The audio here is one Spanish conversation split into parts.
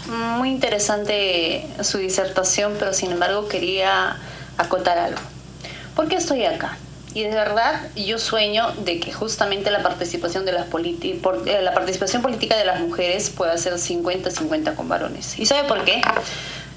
Muy interesante su disertación, pero sin embargo quería acotar algo. ¿Por qué estoy acá? Y de verdad yo sueño de que justamente la participación de la participación política de las mujeres pueda ser 50-50 con varones. ¿Y sabe por qué?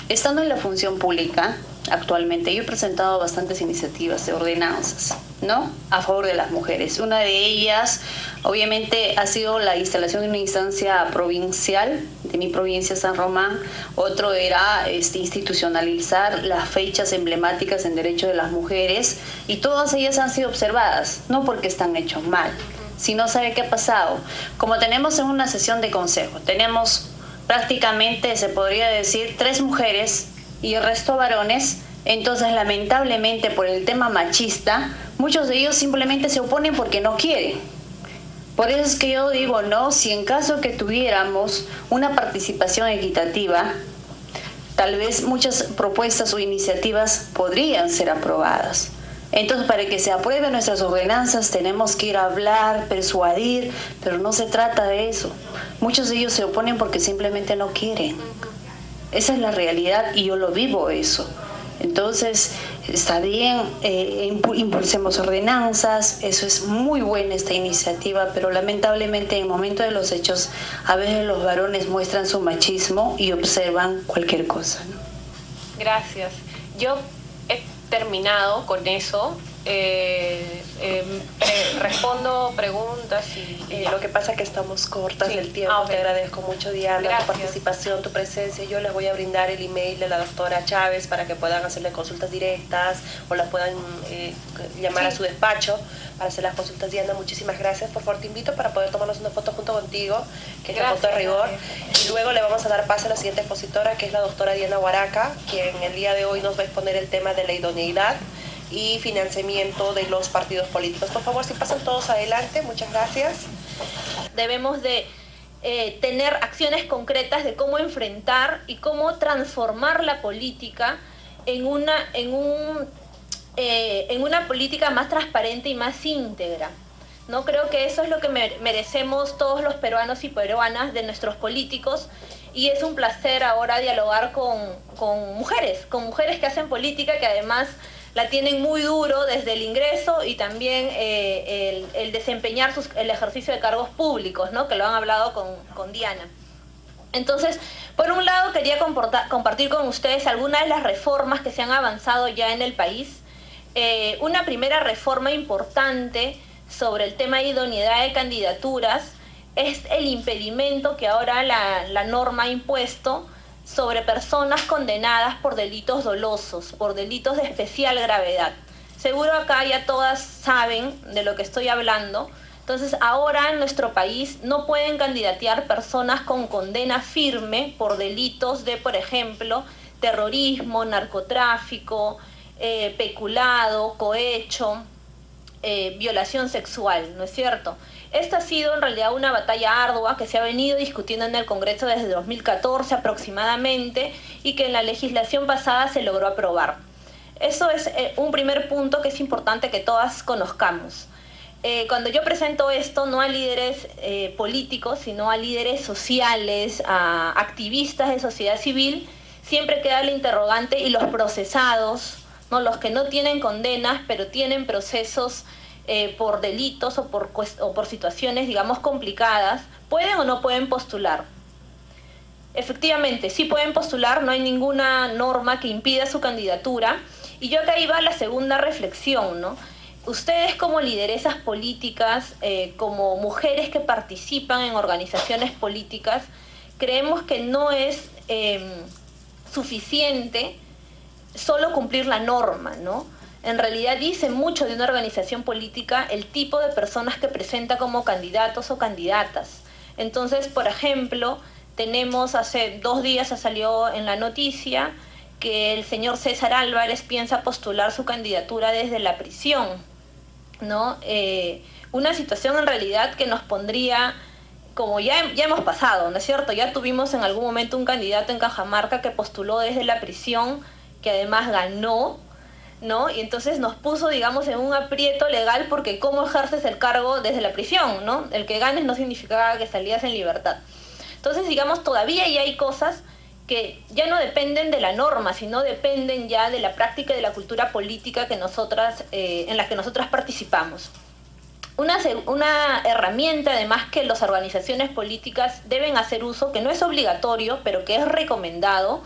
Estando en la función pública, actualmente yo he presentado bastantes iniciativas de ordenanzas, ¿no? A favor de las mujeres. Una de ellas, obviamente, ha sido la instalación de una instancia provincial de mi provincia, San Román. Otro era institucionalizar las fechas emblemáticas en derecho de las mujeres, y todas ellas han sido observadas, no porque están hechos mal, sino ¿sabe qué ha pasado? Como tenemos en una sesión de consejo, tenemos prácticamente, se podría decir, 3 mujeres y el resto varones. Entonces, lamentablemente, por el tema machista, muchos de ellos simplemente se oponen porque no quieren. Por eso es que yo digo, no, si en caso que tuviéramos una participación equitativa, tal vez muchas propuestas o iniciativas podrían ser aprobadas. Entonces, para que se aprueben nuestras ordenanzas tenemos que ir a hablar, persuadir, pero no se trata de eso. Muchos de ellos se oponen porque simplemente no quieren. Esa es la realidad y yo lo vivo eso. Entonces, está bien, impulsemos ordenanzas, eso es muy buena esta iniciativa, pero lamentablemente en el momento de los hechos, a veces los varones muestran su machismo y observan cualquier cosa, ¿no? Gracias. Yo he terminado con eso. Respondo preguntas y lo que pasa es que estamos cortas del tiempo. Okay. Te agradezco mucho, Diana, Gracias. tu participación, tu presencia. Yo les voy a brindar el email de la doctora Chávez para que puedan hacerle consultas directas o la puedan llamar a su despacho para hacer las consultas. Diana, muchísimas gracias. Por favor, te invito para poder tomarnos una foto junto contigo, que es la foto de rigor. Y luego le vamos a dar pase a la siguiente expositora, que es la doctora Diana Huaraca, quien el día de hoy nos va a exponer el tema de la idoneidad y financiamiento de los partidos políticos. Por favor, si pasan todos adelante, muchas gracias. Debemos de tener acciones concretas de cómo enfrentar y cómo transformar la política en una política más transparente y más íntegra. ¿No? Creo que eso es lo que merecemos todos los peruanos y peruanas de nuestros políticos, y es un placer ahora dialogar con mujeres que hacen política, que además la tienen muy duro desde el ingreso y también el desempeñar el ejercicio de cargos públicos, ¿no? Que lo han hablado con Diana. Entonces, por un lado quería compartir con ustedes algunas de las reformas que se han avanzado ya en el país. Una primera reforma importante sobre el tema de idoneidad de candidaturas es el impedimento que ahora la norma ha impuesto sobre personas condenadas por delitos dolosos, por delitos de especial gravedad. Seguro acá ya todas saben de lo que estoy hablando. Entonces, ahora en nuestro país no pueden candidatear personas con condena firme por delitos de, por ejemplo, terrorismo, narcotráfico, peculado, cohecho, violación sexual, ¿no es cierto? Esta ha sido en realidad una batalla ardua que se ha venido discutiendo en el Congreso desde 2014 aproximadamente, y que en la legislación pasada se logró aprobar. Eso es un primer punto que es importante que todas conozcamos. Cuando yo presento esto, no a líderes políticos, sino a líderes sociales, a activistas de sociedad civil, siempre queda el interrogante: ¿y los procesados, no, los que no tienen condenas pero tienen procesos por delitos o por situaciones, digamos, complicadas, pueden o no pueden postular? Efectivamente, sí pueden postular, no hay ninguna norma que impida su candidatura. Y yo acá iba a la segunda reflexión, ¿no? Ustedes, como lideresas políticas, como mujeres que participan en organizaciones políticas, creemos que no es suficiente solo cumplir la norma, ¿no? En realidad dice mucho de una organización política el tipo de personas que presenta como candidatos o candidatas. Entonces, por ejemplo, tenemos, hace 2 días salió en la noticia que el señor César Álvarez piensa postular su candidatura desde la prisión, ¿no? Una situación en realidad que nos pondría, como ya hemos pasado, ¿no es cierto? Ya tuvimos en algún momento un candidato en Cajamarca que postuló desde la prisión, que además ganó, ¿no? Y entonces nos puso, digamos, en un aprieto legal, porque ¿cómo ejerces el cargo desde la prisión, ¿no? El que ganes no significaba que salías en libertad. Entonces, digamos, todavía ya hay cosas que ya no dependen de la norma, sino dependen ya de la práctica y de la cultura política que en la que nosotras participamos. Una herramienta, además, que las organizaciones políticas deben hacer uso, que no es obligatorio, pero que es recomendado,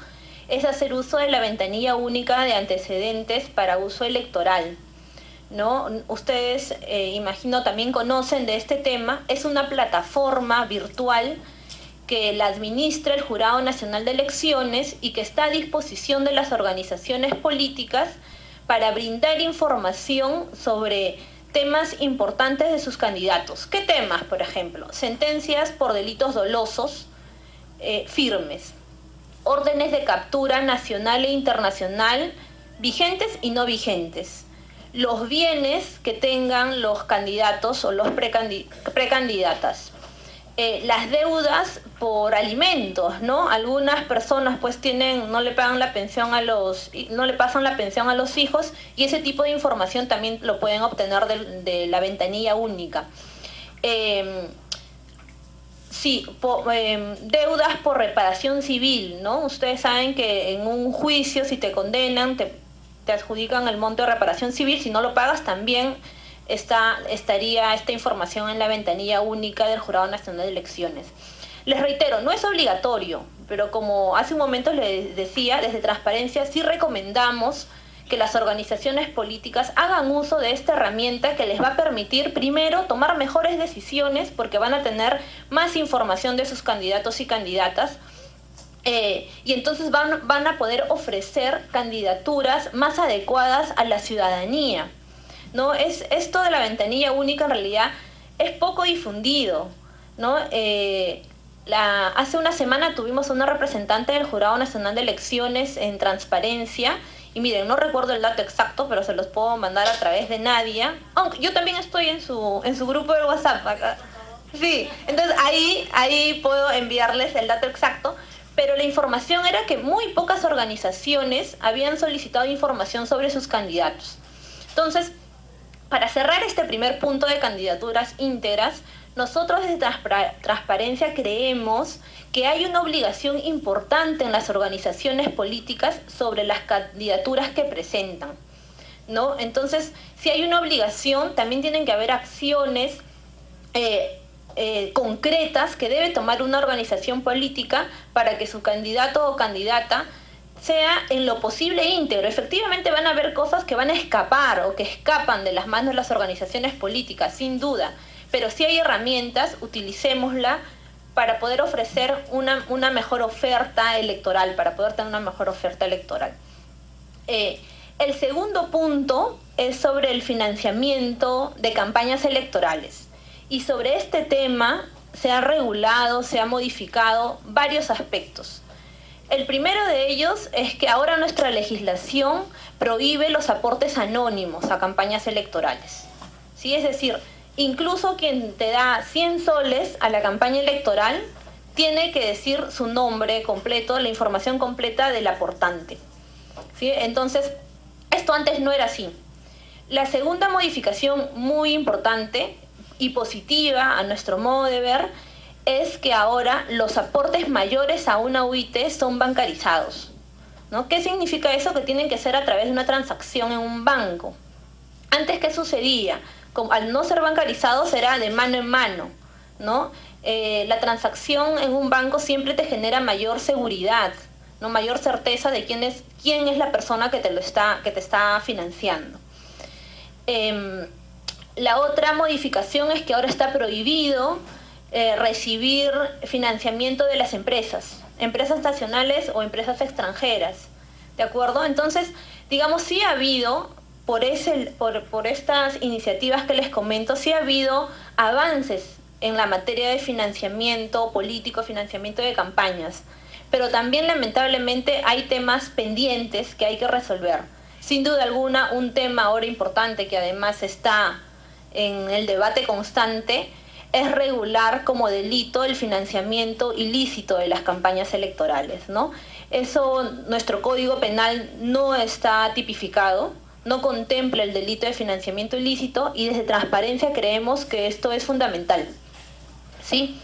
es hacer uso de la ventanilla única de antecedentes para uso electoral, ¿no? Ustedes, imagino, también conocen de este tema. Es una plataforma virtual que la administra el Jurado Nacional de Elecciones y que está a disposición de las organizaciones políticas para brindar información sobre temas importantes de sus candidatos. ¿Qué temas, por ejemplo? Sentencias por delitos dolosos firmes, órdenes de captura nacional e internacional vigentes y no vigentes, los bienes que tengan los candidatos o los precandidatas, las deudas por alimentos, ¿no? Algunas personas pues no le pagan la pensión no le pasan la pensión a los hijos, y ese tipo de información también lo pueden obtener de la ventanilla única. Deudas por reparación civil, ¿no? Ustedes saben que en un juicio, si te condenan, te adjudican el monto de reparación civil. Si no lo pagas, también estaría esta información en la ventanilla única del Jurado Nacional de Elecciones. Les reitero, no es obligatorio, pero como hace un momento les decía, desde Transparencia sí recomendamos que las organizaciones políticas hagan uso de esta herramienta, que les va a permitir, primero, tomar mejores decisiones, porque van a tener más información de sus candidatos y candidatas, y entonces van a poder ofrecer candidaturas más adecuadas a la ciudadanía, ¿no? Esto de la ventanilla única en realidad es poco difundido, ¿no? Hace una semana tuvimos una representante del Jurado Nacional de Elecciones en Transparencia, y miren, no recuerdo el dato exacto, pero se los puedo mandar a través de Nadia, aunque yo también estoy en su grupo de WhatsApp acá. Sí, entonces ahí puedo enviarles el dato exacto, pero la información era que muy pocas organizaciones habían solicitado información sobre sus candidatos. Entonces, para cerrar este primer punto de candidaturas íntegras, nosotros desde Transparencia creemos que hay una obligación importante en las organizaciones políticas sobre las candidaturas que presentan, ¿no? Entonces, si hay una obligación, también tienen que haber acciones concretas que debe tomar una organización política para que su candidato o candidata sea en lo posible íntegro. Efectivamente van a haber cosas que van a escapar o que escapan de las manos de las organizaciones políticas, sin duda, pero si hay herramientas, utilicémosla para poder ofrecer una mejor oferta electoral, para poder tener una mejor oferta electoral. El segundo punto es sobre el financiamiento de campañas electorales. Y sobre este tema se ha regulado, se ha modificado varios aspectos. El primero de ellos es que ahora nuestra legislación prohíbe los aportes anónimos a campañas electorales, ¿sí? Es decir, incluso quien te da 100 soles a la campaña electoral tiene que decir su nombre completo, la información completa del aportante, ¿sí? Entonces, esto antes no era así. La segunda modificación muy importante y positiva a nuestro modo de ver es que ahora los aportes mayores a una UIT son bancarizados, ¿no? ¿Qué significa eso? Que tienen que ser a través de una transacción en un banco. Antes, ¿qué sucedía? Al no ser bancarizados era de mano en mano, ¿no? La transacción en un banco siempre te genera mayor seguridad, ¿no? Mayor certeza de quién es la persona que te está financiando. La otra modificación es que ahora está prohibido recibir financiamiento de las empresas nacionales o empresas extranjeras, ¿de acuerdo? Entonces, digamos, sí ha habido, por estas iniciativas que les comento, sí ha habido avances en la materia de financiamiento político, financiamiento de campañas, pero también lamentablemente hay temas pendientes que hay que resolver. Sin duda alguna, un tema ahora importante que además está en el debate constante es regular como delito el financiamiento ilícito de las campañas electorales, ¿no? Eso, nuestro Código Penal no está tipificado, no contempla el delito de financiamiento ilícito, y desde Transparencia creemos que esto es fundamental, ¿sí?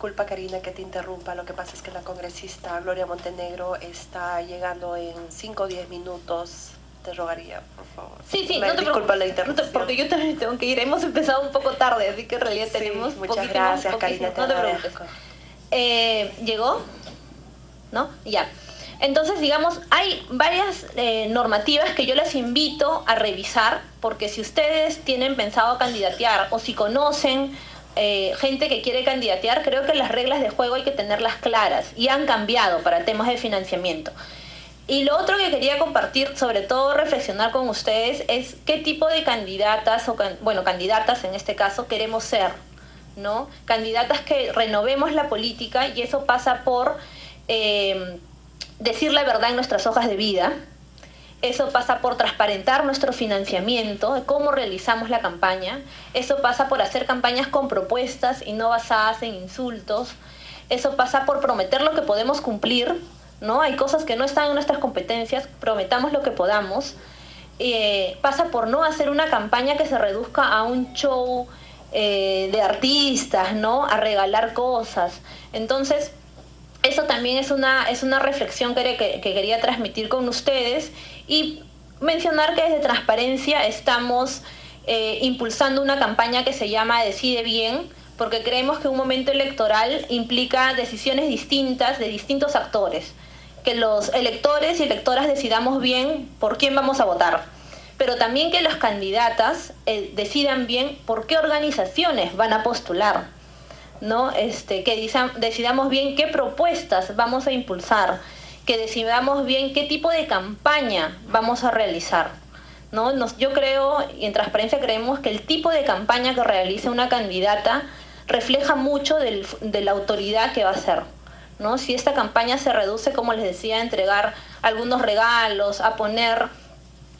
Disculpa, Karina, que te interrumpa. Lo que pasa es que la congresista Gloria Montenegro está llegando en 5 o 10 minutos. Te rogaría, por favor. Sí, no te disculpa la interrupción. Porque yo también tengo que ir. Hemos empezado un poco tarde, así que en realidad tenemos muchas gracias, Karina. No te preocupes. ¿Llegó? ¿No? Ya. Entonces, digamos, hay varias normativas que yo les invito a revisar, porque si ustedes tienen pensado candidatear o si conocen gente que quiere candidatear, creo que las reglas de juego hay que tenerlas claras y han cambiado para temas de financiamiento. Y lo otro que quería compartir, sobre todo reflexionar con ustedes, es qué tipo de candidatas, candidatas en este caso, queremos ser, ¿no? Candidatas que renovemos la política, y eso pasa por decir la verdad en nuestras hojas de vida. Eso pasa por transparentar nuestro financiamiento, cómo realizamos la campaña. Eso pasa por hacer campañas con propuestas y no basadas en insultos. Eso pasa por prometer lo que podemos cumplir, ¿no? Hay cosas que no están en nuestras competencias, prometamos lo que podamos. Pasa por no hacer una campaña que se reduzca a un show de artistas, ¿no? A regalar cosas. Entonces, eso también es una reflexión que quería transmitir con ustedes, y mencionar que desde Transparencia estamos impulsando una campaña que se llama Decide Bien, porque creemos que un momento electoral implica decisiones distintas de distintos actores, que los electores y electoras decidamos bien por quién vamos a votar, pero también que las candidatas decidan bien por qué organizaciones van a postular, ¿no? Que decidamos bien qué propuestas vamos a impulsar, que decidamos bien qué tipo de campaña vamos a realizar, ¿no? Yo creo, y en Transparencia creemos, que el tipo de campaña que realice una candidata refleja mucho de la autoridad que va a ser, ¿no? Si esta campaña se reduce, como les decía, a entregar algunos regalos, a poner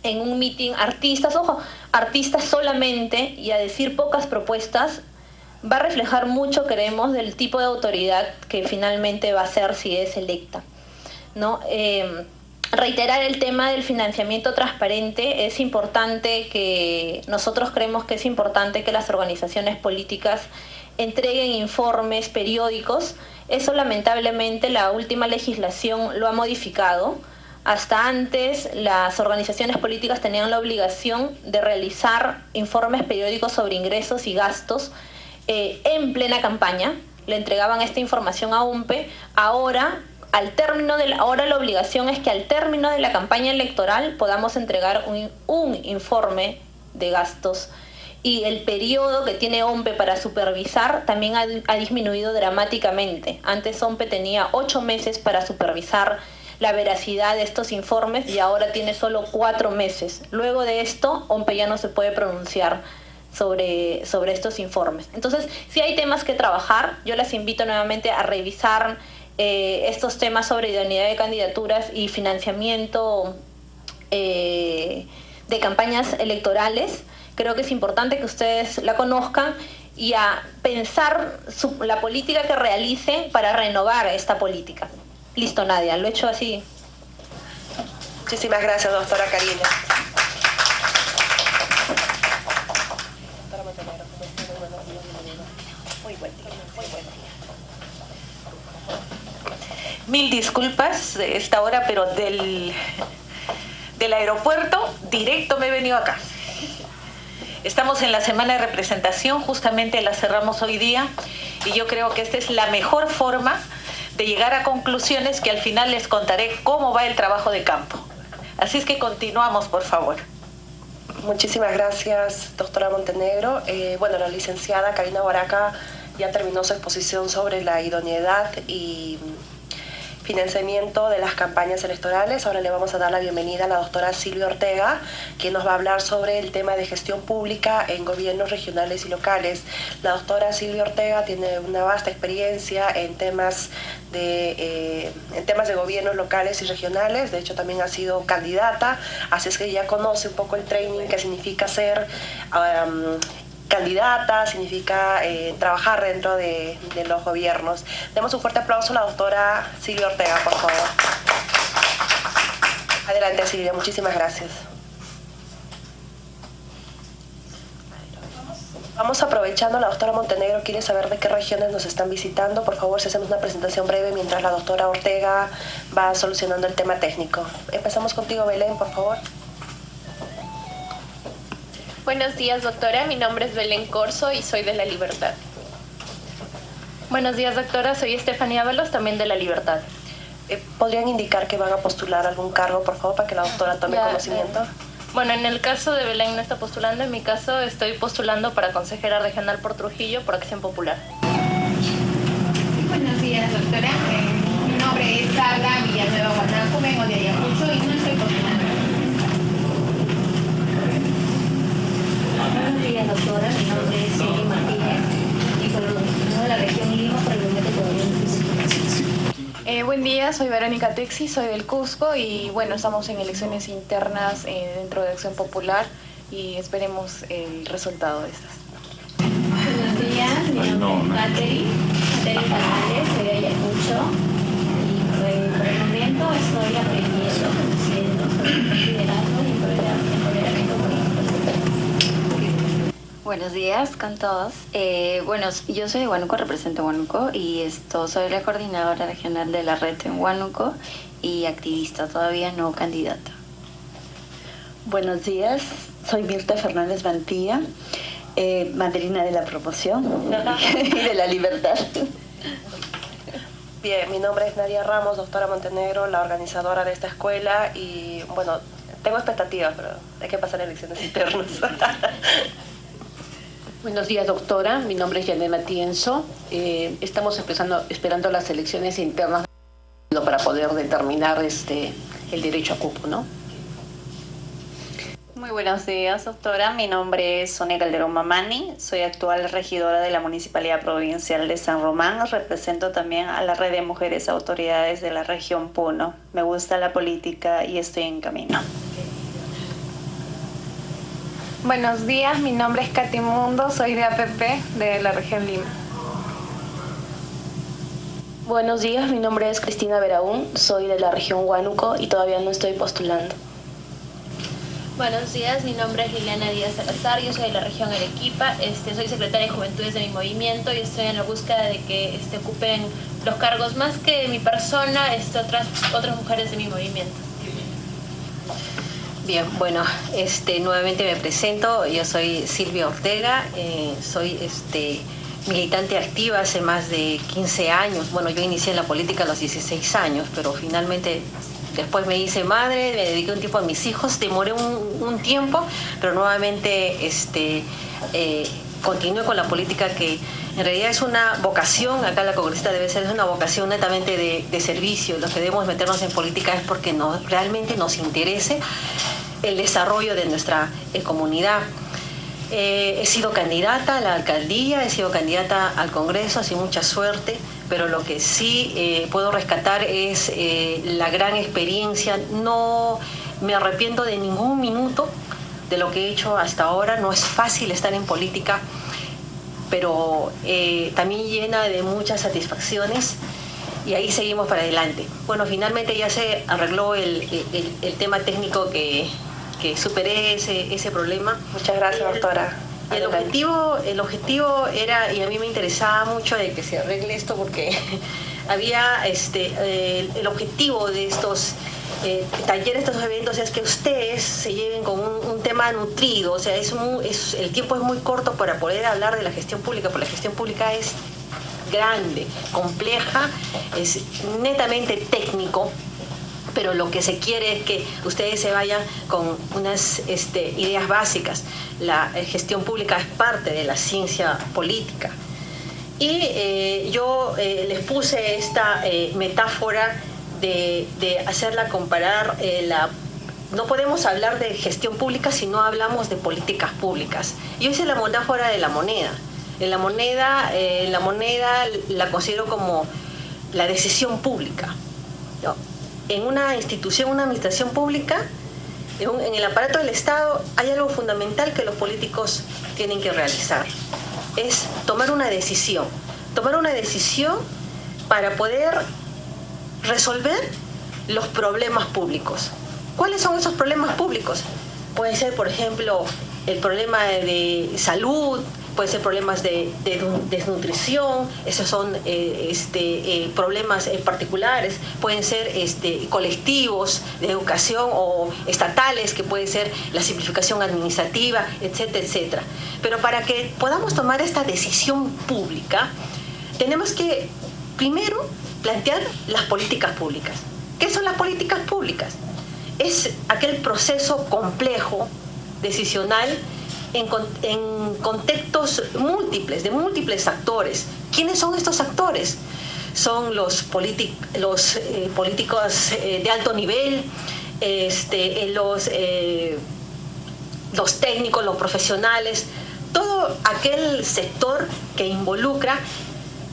en un meeting artistas solamente, y a decir pocas propuestas, va a reflejar mucho, creemos, del tipo de autoridad que finalmente va a ser si es electa, ¿no? Reiterar el tema del financiamiento transparente. Es importante que nosotros creemos que es importante que las organizaciones políticas entreguen informes periódicos. Eso lamentablemente la última legislación lo ha modificado. Hasta antes las organizaciones políticas tenían la obligación de realizar informes periódicos sobre ingresos y gastos en plena campaña. Le entregaban esta información a UMPE. Ahora la obligación es que al término de la campaña electoral podamos entregar un informe de gastos, y el periodo que tiene OMPE para supervisar también ha disminuido dramáticamente. Antes OMPE tenía 8 meses para supervisar la veracidad de estos informes, y ahora tiene solo 4 meses. Luego de esto, OMPE ya no se puede pronunciar sobre estos informes. Entonces, si hay temas que trabajar, yo les invito nuevamente a revisar estos temas sobre idoneidad de candidaturas y financiamiento de campañas electorales. Creo que es importante que ustedes la conozcan y a pensar la política que realicen para renovar esta política. Listo, Nadia, lo he hecho así. Muchísimas gracias, doctora Karina. Muy buen día, muy buen día. Mil disculpas de esta hora, pero del aeropuerto directo me he venido acá. Estamos en la semana de representación, justamente la cerramos hoy día, y yo creo que esta es la mejor forma de llegar a conclusiones, que al final les contaré cómo va el trabajo de campo. Así es que continuamos, por favor. Muchísimas gracias, doctora Montenegro. La licenciada Karina Guaraca ya terminó su exposición sobre la idoneidad y financiamiento de las campañas electorales. Ahora le vamos a dar la bienvenida a la doctora Silvia Ortega, quien nos va a hablar sobre el tema de gestión pública en gobiernos regionales y locales. La doctora Silvia Ortega tiene una vasta experiencia en temas de gobiernos locales y regionales. De hecho, también ha sido candidata, así es que ya conoce un poco el training que significa ser candidata, significa trabajar dentro de los gobiernos. Demos un fuerte aplauso a la doctora Silvia Ortega, por favor. Adelante, Silvia, muchísimas gracias. Vamos aprovechando, la doctora Montenegro quiere saber de qué regiones nos están visitando. Por favor, si hacemos una presentación breve mientras la doctora Ortega va solucionando el tema técnico. Empezamos contigo, Belén, por favor. Buenos días, doctora. Mi nombre es Belén Corso y soy de La Libertad. Buenos días, doctora. Soy Estefanía Ábalos, también de La Libertad. ¿Podrían indicar que van a postular algún cargo, por favor, para que la doctora tome conocimiento? Bueno, en el caso de Belén no está postulando. En mi caso estoy postulando para consejera regional por Trujillo por Acción Popular. Buenos días, doctora. Mi nombre es Carla Villanueva Guanaco, vengo de Ayacucho y no estoy postulando. Buenos días, doctora. Mi nombre es Eli Martínez y por de la región Lima, por el momento todavía no estoy. Buen día, soy Verónica Texi, soy del Cusco y bueno, estamos en elecciones internas dentro de Acción Popular y esperemos el resultado de estas. Buenos días, mi nombre es Catherine Canales, soy de Ayacucho y por el momento estoy aprendiendo, conociendo sobre el liderazgo y empoderamiento político. Buenos días con todos. Bueno, yo soy de Huánuco, represento Huánuco y soy la coordinadora regional de la red en Huánuco y activista, todavía no candidata. Buenos días, soy Mirta Fernández Mantilla, madrina de la promoción y de La Libertad. Bien, mi nombre es Nadia Ramos, doctora Montenegro, la organizadora de esta escuela y bueno, tengo expectativas, pero hay que pasar elecciones internas. Buenos días, doctora. Mi nombre es Yanet Matienzo. Estamos esperando las elecciones internas para poder determinar el derecho a cupo, ¿no? Muy buenos días, doctora. Mi nombre es Sonia Calderón Mamani. Soy actual regidora de la Municipalidad Provincial de San Román. Represento también a la Red de Mujeres Autoridades de la región Puno. Me gusta la política y estoy en camino. Buenos días, mi nombre es Katy Mundo, soy de APP de la región Lima. Buenos días, mi nombre es Cristina Veraún, soy de la región Huánuco y todavía no estoy postulando. Buenos días, mi nombre es Liliana Díaz Salazar, yo soy de la región Arequipa, soy secretaria de Juventudes de mi movimiento y estoy en la búsqueda de que ocupen los cargos más que mi persona, otras mujeres de mi movimiento. Bien, bueno, nuevamente me presento, yo soy Silvia Ortega, soy militante activa hace más de 15 años. Bueno, yo inicié en la política a los 16 años, pero finalmente después me hice madre, me dediqué un tiempo a mis hijos, demoré un tiempo, pero nuevamente continué con la política que en realidad es una vocación, acá la congresista debe ser, es una vocación netamente de servicio. Los que debemos meternos en política es porque realmente nos interese el desarrollo de nuestra comunidad. He sido candidata a la alcaldía, he sido candidata al Congreso, sin mucha suerte, pero lo que sí puedo rescatar es la gran experiencia. No me arrepiento de ningún minuto de lo que he hecho hasta ahora. No es fácil estar en política, pero también llena de muchas satisfacciones y ahí seguimos para adelante. Bueno, finalmente ya se arregló el tema técnico que superé ese problema. Muchas gracias, doctora. El objetivo era, y a mí me interesaba mucho de que se arregle esto porque había el objetivo de estos talleres, estos eventos, es que ustedes se lleven con un tema nutrido. O sea, el tiempo es muy corto para poder hablar de la gestión pública, porque la gestión pública es grande, compleja, es netamente técnico, pero lo que se quiere es que ustedes se vayan con unas ideas básicas. La gestión pública es parte de la ciencia política. Y yo les puse esta metáfora de hacerla comparar no podemos hablar de gestión pública si no hablamos de políticas públicas. Yo hice la metáfora de la moneda. La moneda la considero como la decisión pública, ¿no? En una institución, una administración pública, en el aparato del Estado, hay algo fundamental que los políticos tienen que realizar. Es tomar una decisión para poder resolver los problemas públicos. ¿Cuáles son esos problemas públicos? Puede ser, por ejemplo, el problema de salud, pueden ser problemas de desnutrición, esos son problemas particulares, pueden ser colectivos de educación o estatales, que puede ser la simplificación administrativa, etcétera, etcétera. Pero para que podamos tomar esta decisión pública, tenemos que primero plantear las políticas públicas. ¿Qué son las políticas públicas? Es aquel proceso complejo, decisional, en contextos múltiples, de múltiples actores. ¿Quiénes son estos actores? Son los políticos de alto nivel, los técnicos, los profesionales, todo aquel sector que involucra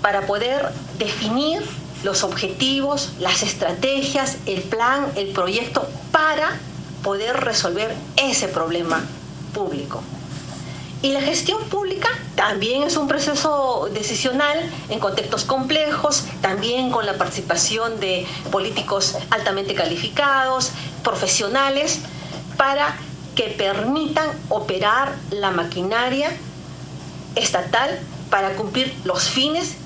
para poder definir los objetivos, las estrategias, el plan, el proyecto para poder resolver ese problema público. Y la gestión pública también es un proceso decisional en contextos complejos, también con la participación de políticos altamente calificados, profesionales, para que permitan operar la maquinaria estatal para cumplir los fines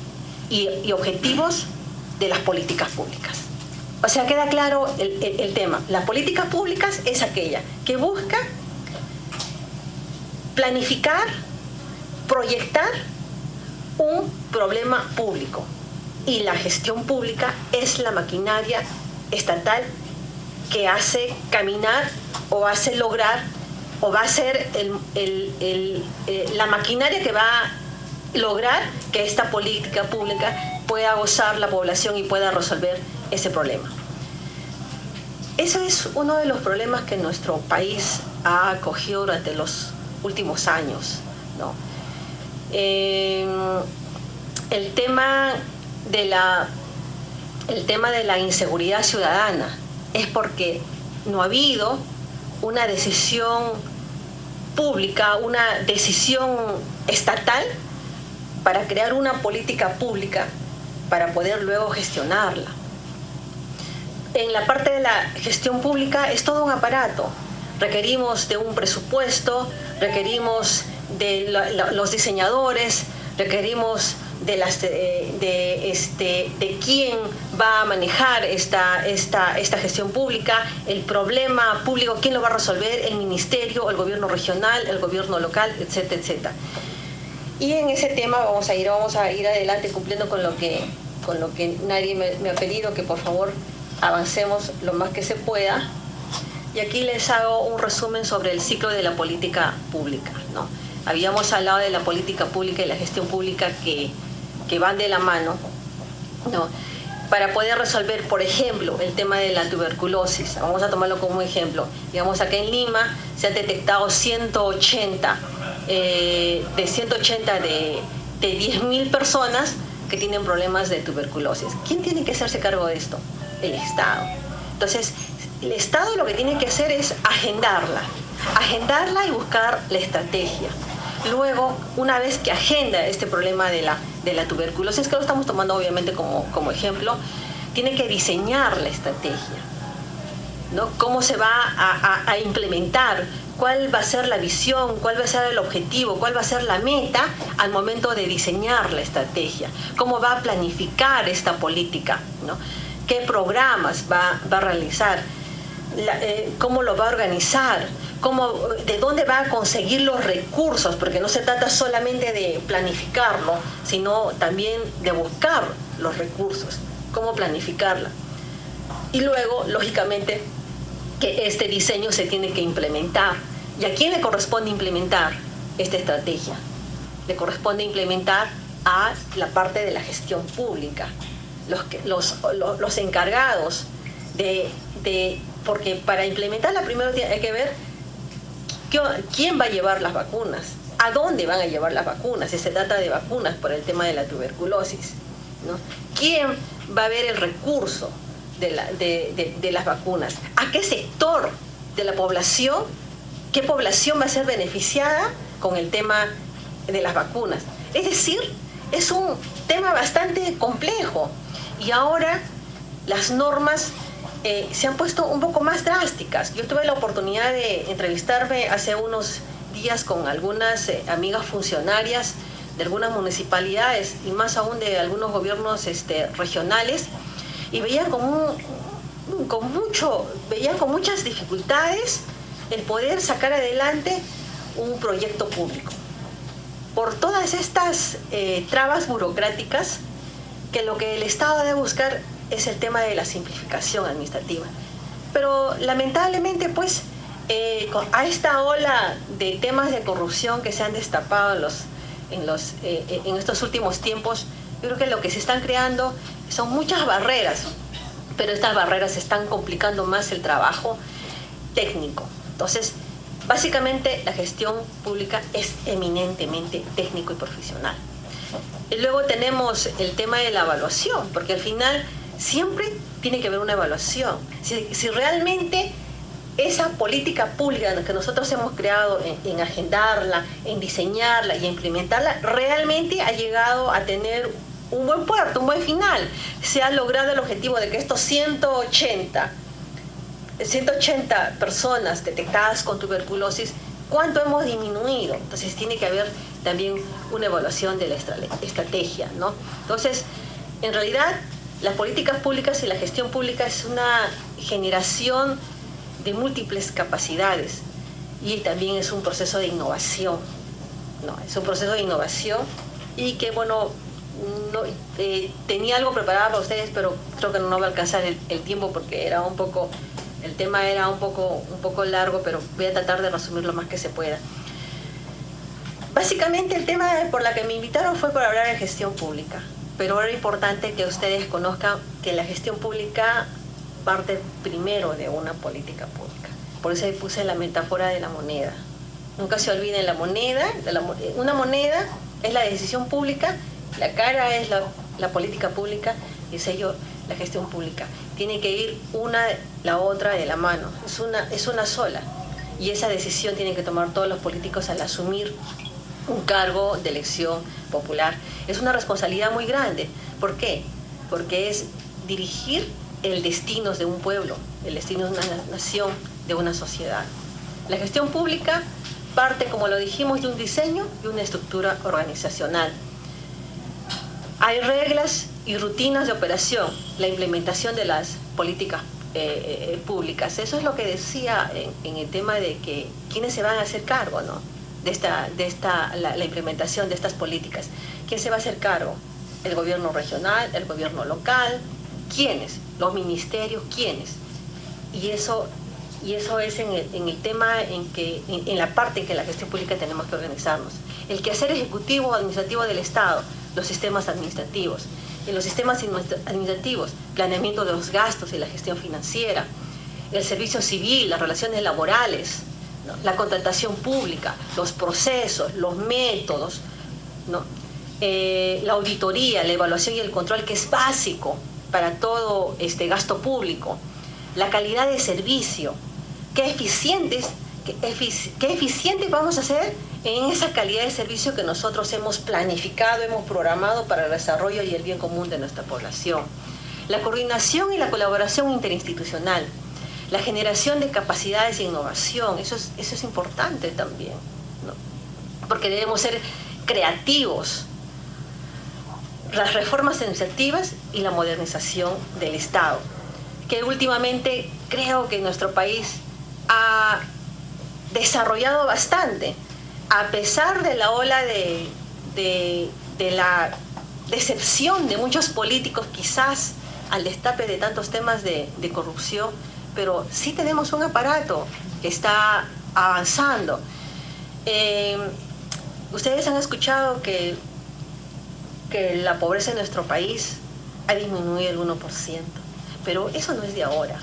y objetivos de las políticas públicas. O sea, queda claro el tema. Las políticas públicas es aquella que busca planificar, proyectar un problema público. Y la gestión pública es la maquinaria estatal que hace caminar o hace lograr o va a ser la maquinaria que va a lograr que esta política pública pueda gozar la población y pueda resolver ese problema. Eso es uno de los problemas que nuestro país ha acogido durante los últimos años, ¿no? El tema de la inseguridad ciudadana es porque no ha habido una decisión pública, una decisión estatal para crear una política pública para poder luego gestionarla. En la parte de la gestión pública es todo un aparato. Requerimos de un presupuesto, requerimos de los diseñadores, requerimos de quién va a manejar esta gestión pública, el problema público, quién lo va a resolver, el ministerio, el gobierno regional, el gobierno local, etcétera, etcétera. Y en ese tema vamos a ir adelante cumpliendo con lo que nadie me ha pedido, que por favor avancemos lo más que se pueda. Y aquí les hago un resumen sobre el ciclo de la política pública, ¿no? Habíamos hablado de la política pública y la gestión pública que van de la mano, ¿no? Para poder resolver, por ejemplo, el tema de la tuberculosis. Vamos a tomarlo como ejemplo. Digamos, acá en Lima se han detectado 180 de 10.000 personas que tienen problemas de tuberculosis. ¿Quién tiene que hacerse cargo de esto? El Estado. Entonces, el Estado lo que tiene que hacer es agendarla y buscar la estrategia. Luego, una vez que agenda este problema de la tuberculosis, que lo estamos tomando obviamente como ejemplo, tiene que diseñar la estrategia, ¿no? ¿Cómo se va a implementar? ¿Cuál va a ser la visión? ¿Cuál va a ser el objetivo? ¿Cuál va a ser la meta al momento de diseñar la estrategia? ¿Cómo va a planificar esta política, ¿no? ¿Qué programas va a realizar? ¿Cómo lo va a organizar? ¿De dónde va a conseguir los recursos? Porque no se trata solamente de planificarlo, sino también de buscar los recursos. ¿Cómo planificarla? Y luego, lógicamente, que este diseño se tiene que implementar. ¿Y a quién le corresponde implementar esta estrategia? Le corresponde implementar a la parte de la gestión pública, los encargados porque para implementarla primero hay que ver quién va a llevar las vacunas, a dónde van a llevar las vacunas, si se trata de vacunas por el tema de la tuberculosis, ¿no? ¿Quién va a ver el recurso de las vacunas? ¿A qué sector de la población? ¿Qué población va a ser beneficiada con el tema de las vacunas? Es decir, es un tema bastante complejo y ahora las normas se han puesto un poco más drásticas. Yo tuve la oportunidad de entrevistarme hace unos días con algunas amigas funcionarias de algunas municipalidades y más aún de algunos gobiernos regionales, y veían con muchas dificultades el poder sacar adelante un proyecto público. Por todas estas trabas burocráticas, que lo que el Estado debe buscar es el tema de la simplificación administrativa. Pero lamentablemente, pues, a esta ola de temas de corrupción que se han destapado en estos últimos tiempos, yo creo que lo que se están creando son muchas barreras, pero estas barreras están complicando más el trabajo técnico. Entonces, básicamente la gestión pública es eminentemente técnico y profesional. Y luego tenemos el tema de la evaluación, porque al final siempre tiene que haber una evaluación. Si realmente esa política pública que nosotros hemos creado en agendarla, en diseñarla y implementarla, realmente ha llegado a tener un buen puerto, un buen final. Se ha logrado el objetivo de que estos 180 personas detectadas con tuberculosis, ¿cuánto hemos disminuido? Entonces tiene que haber también una evaluación de la estrategia, ¿no? Entonces, en realidad, las políticas públicas y la gestión pública es una generación de múltiples capacidades y también es un proceso de innovación, ¿no? Es un proceso de innovación y que, bueno, tenía algo preparado para ustedes, pero creo que no va a alcanzar el tiempo porque era un poco... El tema era un poco largo, pero voy a tratar de resumir lo más que se pueda. Básicamente el tema por la que me invitaron fue para hablar de gestión pública, pero era importante que ustedes conozcan que la gestión pública parte primero de una política pública. Por eso ahí puse la metáfora de la moneda. Nunca se olviden la moneda. Una moneda es la decisión pública, la cara es la política pública y el sello la gestión pública. Tiene que ir la otra de la mano. Es una sola. Y esa decisión tienen que tomar todos los políticos al asumir un cargo de elección popular. Es una responsabilidad muy grande. ¿Por qué? Porque es dirigir el destino de un pueblo, el destino de una nación, de una sociedad. La gestión pública parte, como lo dijimos, de un diseño y una estructura organizacional. Hay reglas y rutinas de operación, la implementación de las políticas públicas. Eso es lo que decía en el tema de que quiénes se van a hacer cargo, ¿no? la implementación de estas políticas. ¿Quién se va a hacer cargo? El gobierno regional, el gobierno local. ¿Quiénes? Los ministerios, ¿quiénes? Y eso es en el tema en la parte en que la gestión pública tenemos que organizarnos. El quehacer ejecutivo o administrativo del Estado, los sistemas administrativos. En los sistemas administrativos, planeamiento de los gastos y la gestión financiera, el servicio civil, las relaciones laborales, ¿no? La contratación pública, los procesos, los métodos, ¿no? La auditoría, la evaluación y el control, que es básico para todo gasto público, la calidad de servicio, qué eficientes vamos a ser en esa calidad de servicio que nosotros hemos planificado, hemos programado para el desarrollo y el bien común de nuestra población. La coordinación y la colaboración interinstitucional, la generación de capacidades de innovación, eso es importante también, ¿no? Porque debemos ser creativos. Las reformas administrativas y la modernización del Estado, que últimamente creo que nuestro país ha desarrollado bastante, a pesar de la ola de la decepción de muchos políticos, quizás al destape de tantos temas de corrupción, pero sí tenemos un aparato que está avanzando. Ustedes han escuchado que la pobreza en nuestro país ha disminuido el 1%, pero eso no es de ahora,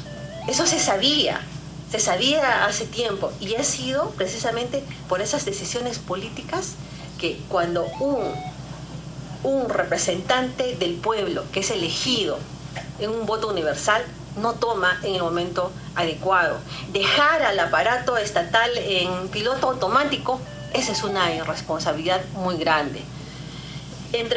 eso se sabía hace tiempo y ha sido precisamente por esas decisiones políticas que cuando un representante del pueblo que es elegido en un voto universal no toma en el momento adecuado, dejar al aparato estatal en piloto automático, esa es una irresponsabilidad muy grande. El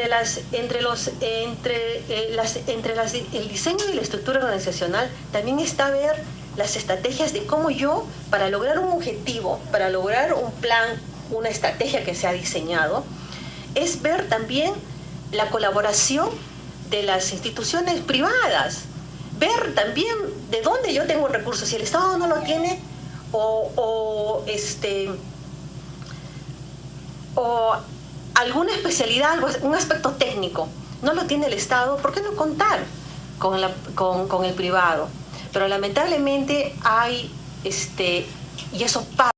diseño y la estructura organizacional también está ver las estrategias de cómo yo, para lograr un objetivo, para lograr un plan, una estrategia que se ha diseñado, es ver también la colaboración de las instituciones privadas, ver también de dónde yo tengo recursos, si el Estado no lo tiene o alguna especialidad, un aspecto técnico, no lo tiene el Estado, ¿por qué no contar con el privado? Pero lamentablemente hay, y eso pasa.